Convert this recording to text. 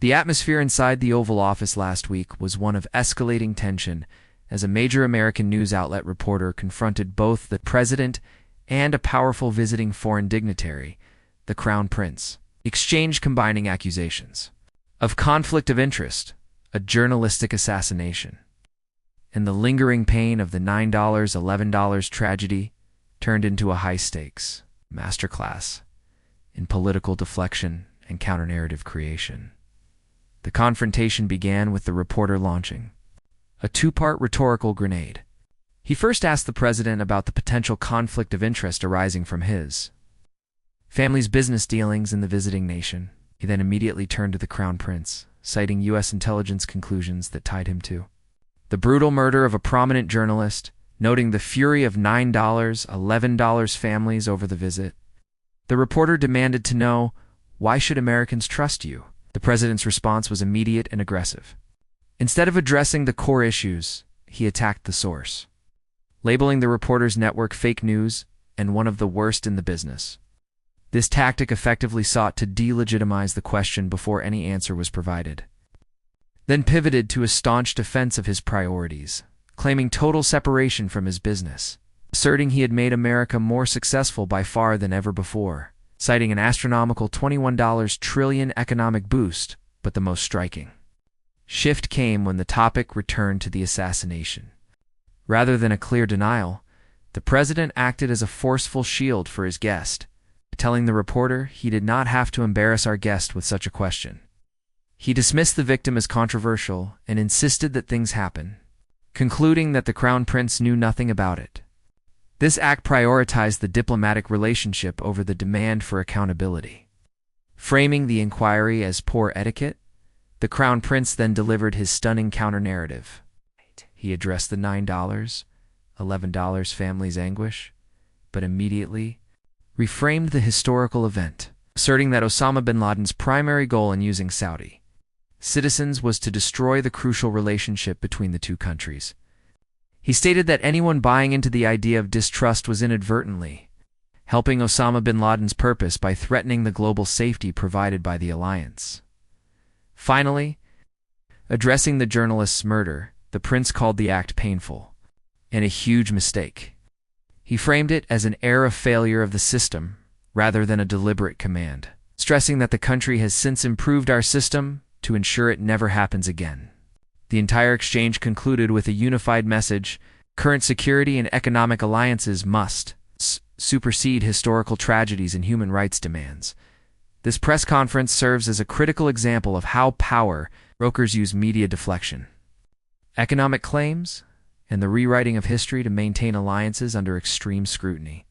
The atmosphere inside the Oval Office last week was one of escalating tension as a major American news outlet reporter confronted both the president and a powerful visiting foreign dignitary, the Crown Prince. The exchange combining accusations of conflict of interest, a journalistic assassination, and the lingering pain of the $9, $11 tragedy turned into a high-stakes masterclass in political deflection and counter-narrative creation. The confrontation began with the reporter launching a two-part rhetorical grenade. He first asked the president about the potential conflict of interest arising from his family's business dealings in the visiting nation. He then immediately turned to the Crown Prince, citing U.S. intelligence conclusions that tied him to the brutal murder of a prominent journalist, noting the fury of $9, $11 families over the visit. The reporter demanded to know, "Why should Americans trust you?" The president's response was immediate and aggressive. Instead of addressing the core issues, he attacked the source, labeling the reporter's network fake news and one of the worst in the business. This tactic effectively sought to delegitimize the question before any answer was provided, then pivoted to a staunch defense of his priorities, claiming total separation from his business, asserting he had made America more successful by far than ever before, citing an astronomical $21 trillion economic boost. But the most striking shift came when the topic returned to the assassination. Rather than a clear denial, the president acted as a forceful shield for his guest, telling the reporter he did not have to embarrass our guest with such a question. He dismissed the victim as controversial and insisted that things happen, concluding that the Crown Prince knew nothing about it. This act prioritized the diplomatic relationship over the demand for accountability. Framing the inquiry as poor etiquette, the Crown Prince then delivered his stunning counter-narrative. He addressed the $9, $11 family's anguish, but immediately reframed the historical event, asserting that Osama bin Laden's primary goal in using Saudi citizens was to destroy the crucial relationship between the two countries. He stated that anyone buying into the idea of distrust was inadvertently helping Osama bin Laden's purpose by threatening the global safety provided by the alliance. Finally, addressing the journalist's murder, the prince called the act painful and a huge mistake. He framed it as an error of failure of the system rather than a deliberate command, stressing that the country has since improved our system to ensure it never happens again. The entire exchange concluded with a unified message: current security and economic alliances must supersede historical tragedies and human rights demands. This press conference serves as a critical example of how power brokers use media deflection, economic claims, and the rewriting of history to maintain alliances under extreme scrutiny.